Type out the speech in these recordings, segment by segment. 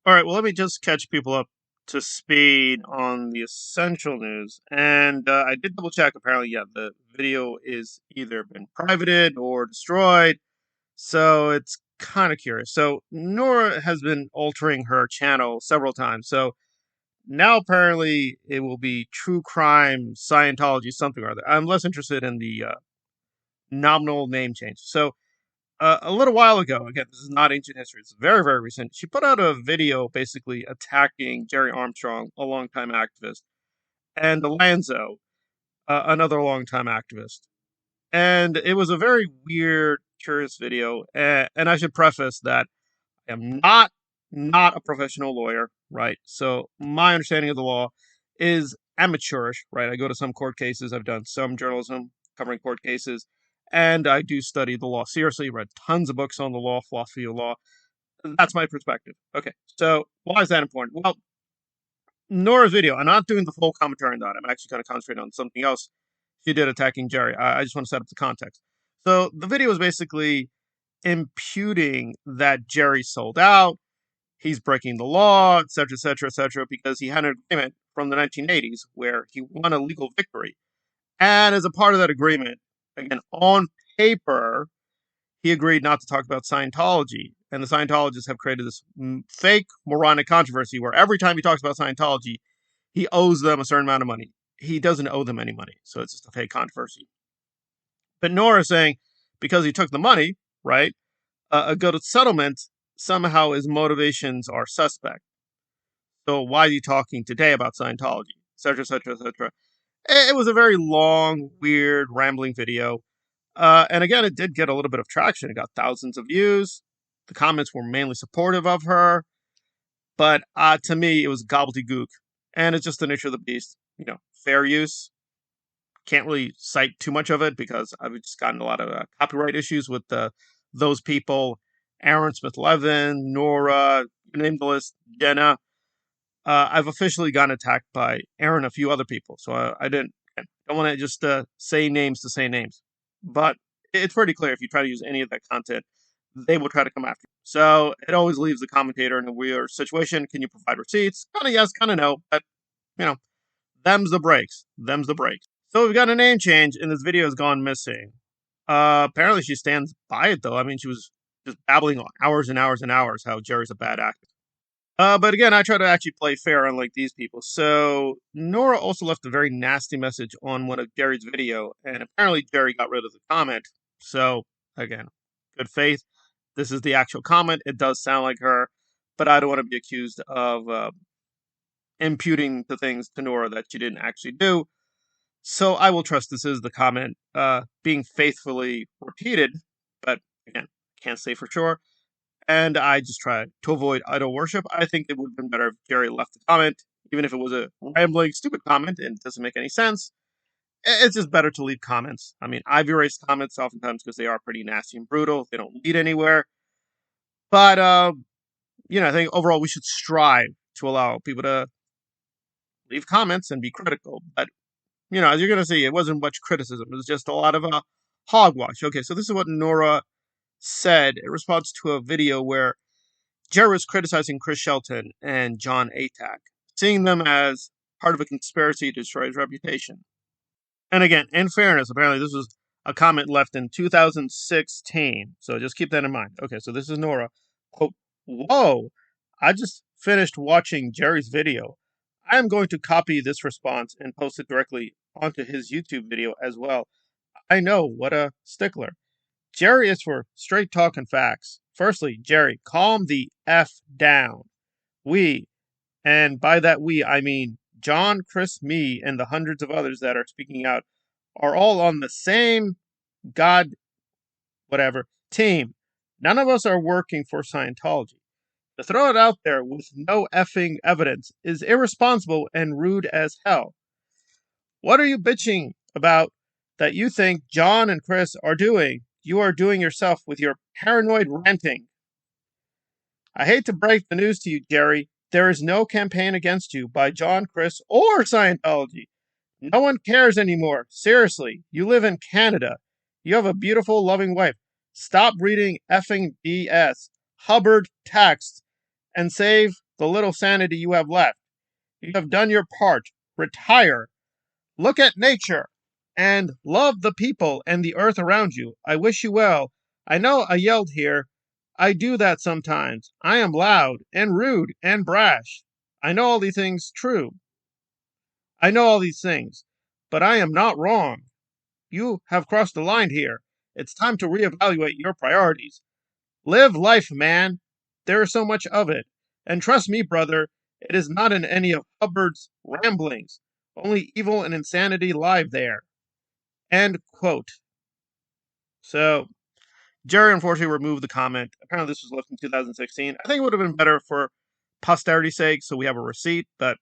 All right, well, let me just catch people up to speed on the essential news. And I did double check. Apparently, yeah, the video is either been privated or destroyed. So it's kind of curious. So Nora has been altering her channel several times. So now apparently it will be true crime, Scientology, something or other. I'm less interested in the nominal name change. So a little while ago, again, this is not ancient history, it's very, very recent. She put out a video basically attacking Gerry Armstrong, a longtime activist, and Alonzo, another longtime activist. And it was a very weird, curious video. And I should preface that I am not a professional lawyer, right? So my understanding of the law is amateurish, right? I go to some court cases, I've done some journalism covering court cases, and I do study the law seriously, read tons of books on the law, philosophy of law. That's my perspective. Okay, so why is that important? Well, Nora's video, I'm not doing the full commentary on that. I'm actually kind of concentrating on something else she did attacking Gerry. I just want to set up the context. So the video is basically imputing that Gerry sold out, he's breaking the law, etc., etc., because he had an agreement from the 1980s where he won a legal victory. And as a part of that agreement, again, on paper, he agreed not to talk about Scientology. And the Scientologists have created this fake moronic controversy where every time he talks about Scientology, he owes them a certain amount of money. He doesn't owe them any money. So it's just a fake controversy. But Nora is saying because he took the money, right, a good settlement, somehow his motivations are suspect. So why is he talking today about Scientology, etc., etc., etc.? It was a very long, weird, rambling video. And again, it did get a little bit of traction. It got thousands of views. The comments were mainly supportive of her. But to me, it was gobbledygook. And it's just the nature of the beast. You know, fair use. Can't really cite too much of it because I've just gotten a lot of copyright issues with those people. Aaron Smith Levin, Nora, you name the list, Jenna. I've officially gotten attacked by Aaron and a few other people, so I don't want to just say names to say names. But it's pretty clear if you try to use any of that content, they will try to come after you. So it always leaves the commentator in a weird situation. Can you provide receipts? Kind of yes, kind of no. But, you know, them's the breaks. Them's the breaks. So we've got a name change, and this video has gone missing. Apparently she stands by it, though. I mean, she was just babbling hours and hours and hours how Gerry's a bad actor. But again, I try to actually play fair, unlike these people. So Nora also left a very nasty message on one of Gerry's video, and apparently Gerry got rid of the comment. So again, good faith. This is the actual comment. It does sound like her, but I don't want to be accused of imputing the things to Nora that she didn't actually do. So I will trust this is the comment being faithfully repeated, but again, can't say for sure. And I just try to avoid idol worship. I think it would have been better if Gerry left the comment, even if it was a rambling, stupid comment and it doesn't make any sense. It's just better to leave comments. I mean, I've erased comments oftentimes because they are pretty nasty and brutal. They don't lead anywhere. But, I think overall we should strive to allow people to leave comments and be critical. But, as you're going to see, it wasn't much criticism. It was just a lot of hogwash. Okay, so this is what Nora said in response to a video where Gerry was criticizing Chris Shelton and John Atack, seeing them as part of a conspiracy to destroy his reputation. And again, in fairness, apparently this was a comment left in 2016, so just keep that in mind. Okay, so this is Nora. Quote, "Whoa, I just finished watching Gerry's video. I am going to copy this response and post it directly onto his YouTube video as well. I know, what a stickler. Gerry is for straight talk and facts. Firstly, Gerry, calm the F down. We, and by that we, I mean John, Chris, me, and the hundreds of others that are speaking out, are all on the same team. None of us are working for Scientology. To throw it out there with no effing evidence is irresponsible and rude as hell. What are you bitching about that you think John and Chris are doing? You are doing yourself with your paranoid ranting. I hate to break the news to you, Gerry. There is no campaign against you by John, Chris, or Scientology. No one cares anymore. Seriously, you live in Canada. You have a beautiful, loving wife. Stop reading effing BS, Hubbard text, and save the little sanity you have left. You have done your part. Retire. Look at nature and love the people and the earth around you. I wish you well. I know I yelled here. I do that sometimes. I am loud and rude and brash. I know all these things true. I know all these things, but I am not wrong. You have crossed the line here. It's time to reevaluate your priorities. Live life, man. There is so much of it. And trust me, brother, it is not in any of Hubbard's ramblings. Only evil and insanity lie there. End quote. So, Gerry unfortunately removed the comment. Apparently, this was left in 2016. I think it would have been better for posterity's sake, so we have a receipt, but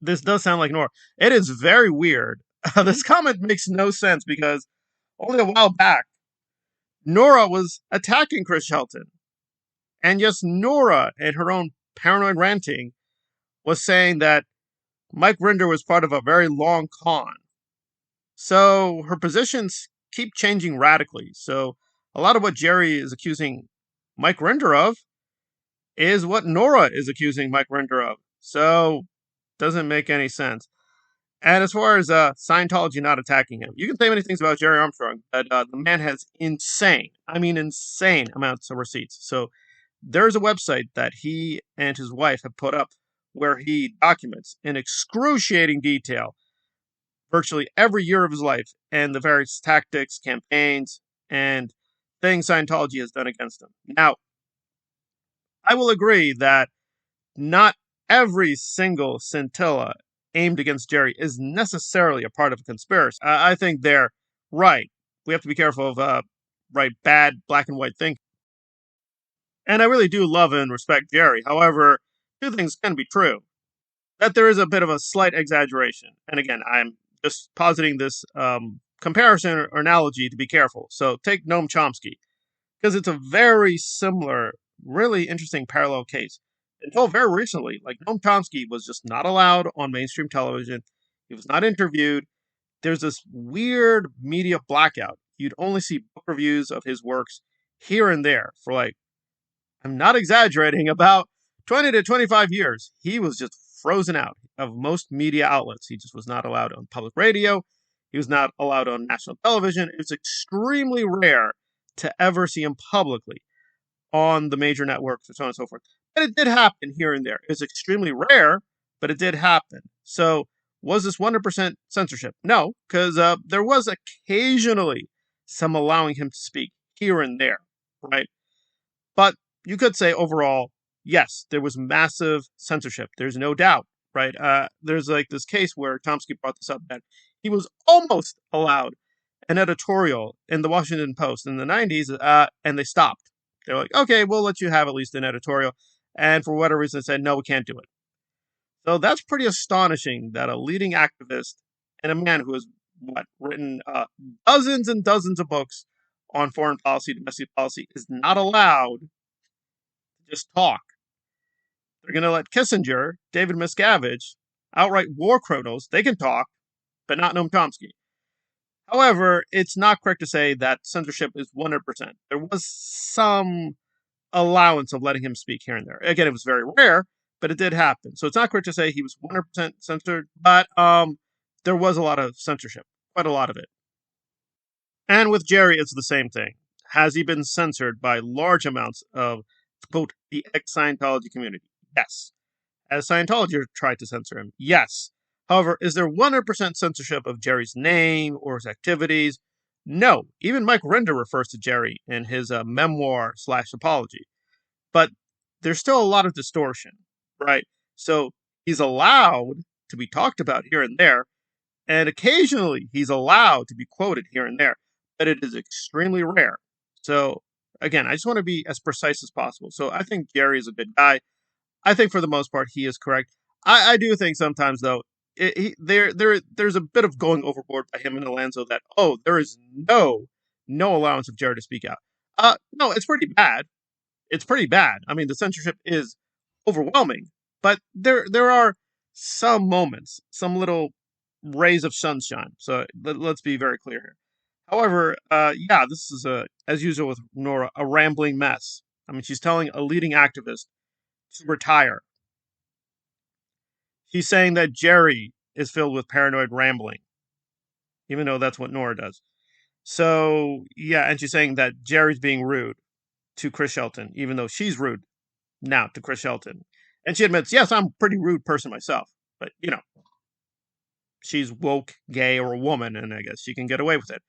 this does sound like Nora. It is very weird. This comment makes no sense because only a while back, Nora was attacking Chris Shelton. And yes, Nora, in her own paranoid ranting, was saying that Mike Rinder was part of a very long con. So her positions keep changing radically. So a lot of what Gerry is accusing Mike Rinder of is what Nora is accusing Mike Rinder of. So doesn't make any sense. And as far as Scientology not attacking him, you can say many things about Gerry Armstrong, but the man has insane amounts of receipts. So there's a website that he and his wife have put up where he documents in excruciating detail virtually every year of his life and the various tactics, campaigns, and things Scientology has done against him. Now, I will agree that not every single scintilla aimed against Gerry is necessarily a part of a conspiracy. I think they're right. We have to be careful of bad black and white thinking. And I really do love and respect Gerry. However, two things can be true. That there is a bit of a slight exaggeration. And again, I'm just positing this comparison or analogy to be careful. So take Noam Chomsky, because it's a very similar, really interesting parallel case. Until very recently, like Noam Chomsky was just not allowed on mainstream television. He was not interviewed. There's this weird media blackout. You'd only see book reviews of his works here and there for like, I'm not exaggerating, about 20 to 25 years. He was just frozen out of most media outlets. He just was not allowed on public radio. He was not allowed on national television. It's extremely rare to ever see him publicly on the major networks and so on and so forth. But it did happen here and there. It's extremely rare, but it did happen. So was this 100% censorship? No, because there was occasionally some allowing him to speak here and there, right? But you could say overall, yes, there was massive censorship. There's no doubt, right? There's like this case where Chomsky brought this up that he was almost allowed an editorial in the Washington Post in the 90s, and they stopped. They're like, okay, we'll let you have at least an editorial. And for whatever reason, they said, no, we can't do it. So that's pretty astonishing that a leading activist and a man who has written dozens and dozens of books on foreign policy, domestic policy, is not allowed to just talk. They're going to let Kissinger, David Miscavige, outright war criminals, they can talk, but not Noam Chomsky. However, it's not correct to say that censorship is 100%. There was some allowance of letting him speak here and there. Again, it was very rare, but it did happen. So it's not correct to say he was 100% censored, but there was a lot of censorship, quite a lot of it. And with Gerry, it's the same thing. Has he been censored by large amounts of, quote, the ex-Scientology community? Yes. Has Scientology tried to censor him? Yes. However, is there 100% censorship of Gerry's name or his activities? No. Even Mike Rinder refers to Gerry in his memoir/apology. But there's still a lot of distortion, right? So he's allowed to be talked about here and there, and occasionally he's allowed to be quoted here and there, but it is extremely rare. So again, I just want to be as precise as possible. So I think Gerry is a good guy. I think for the most part he is correct. I do think sometimes though there's a bit of going overboard by him and Alonso that there is no allowance of Gerry to speak out. No, it's pretty bad. It's pretty bad. I mean, the censorship is overwhelming, but there are some moments, some little rays of sunshine. So let's be very clear here. However, this is as usual with Nora, a rambling mess. I mean, she's telling a leading activist to retire. He's saying that Gerry is filled with paranoid rambling, even though that's what Nora does. So, yeah, and she's saying that Gerry's being rude to Chris Shelton, even though she's rude now to Chris Shelton. And she admits, yes, I'm a pretty rude person myself, but, she's woke, gay, or a woman, and I guess she can get away with it.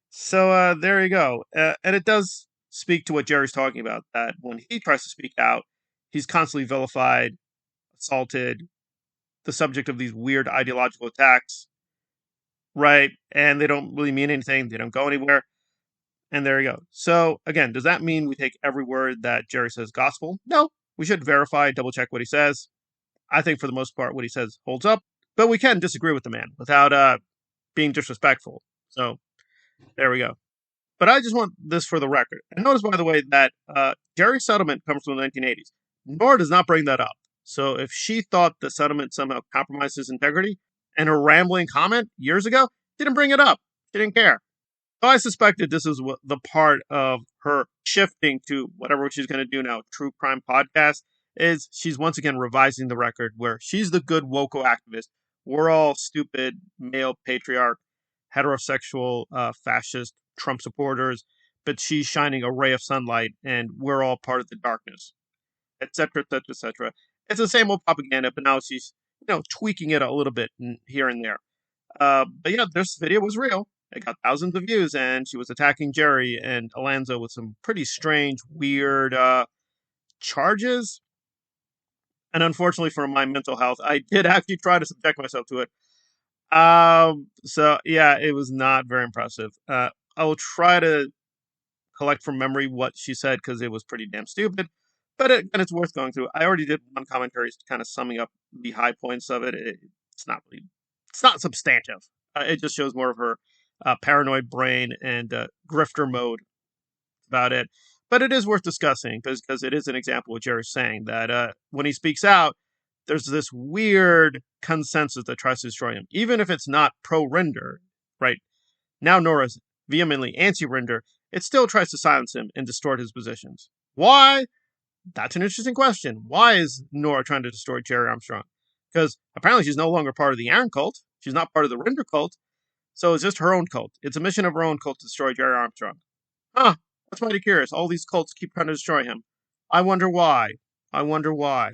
So there you go. And it does speak to what Gerry's talking about, that when he tries to speak out, he's constantly vilified, assaulted, the subject of these weird ideological attacks, right? And they don't really mean anything. They don't go anywhere. And there you go. So again, does that mean we take every word that Gerry says gospel? No. We should verify, double check what he says. I think for the most part, what he says holds up, but we can disagree with the man without being disrespectful. So there we go. But I just want this for the record. And notice, by the way, that Gerry's settlement comes from the 1980s. Nora does not bring that up. So if she thought the settlement somehow compromised his integrity, and her rambling comment years ago didn't bring it up, she didn't care. So I suspected this is the part of her shifting to whatever she's going to do now, true crime podcast, is she's once again revising the record where she's the good woke activist. We're all stupid male patriarch, heterosexual, fascist Trump supporters, but she's shining a ray of sunlight, and we're all part of the darkness, etc., etc., etc. It's the same old propaganda, but now she's tweaking it a little bit here and there. But yeah, this video was real. It got thousands of views, and she was attacking Gerry and Alonzo with some pretty strange, weird charges. And unfortunately for my mental health, I did actually try to subject myself to it. So yeah, it was not very impressive. I will try to collect from memory what she said because it was pretty damn stupid. But and it's worth going through. I already did one commentary kind of summing up the high points of it. It's not really, it's not substantive. It just shows more of her paranoid brain and grifter mode about it. But it is worth discussing because it is an example of Gerry saying that when he speaks out, there's this weird consensus that tries to destroy him, even if it's not pro-render, right? Now Nora's vehemently anti-render, it still tries to silence him and distort his positions. Why? That's an interesting question. Why is Nora trying to destroy Gerry Armstrong? Because apparently she's no longer part of the Aaron cult. She's not part of the Render cult. So it's just her own cult. It's a mission of her own cult to destroy Gerry Armstrong. Huh. That's mighty curious. All these cults keep trying to destroy him. I wonder why. I wonder why.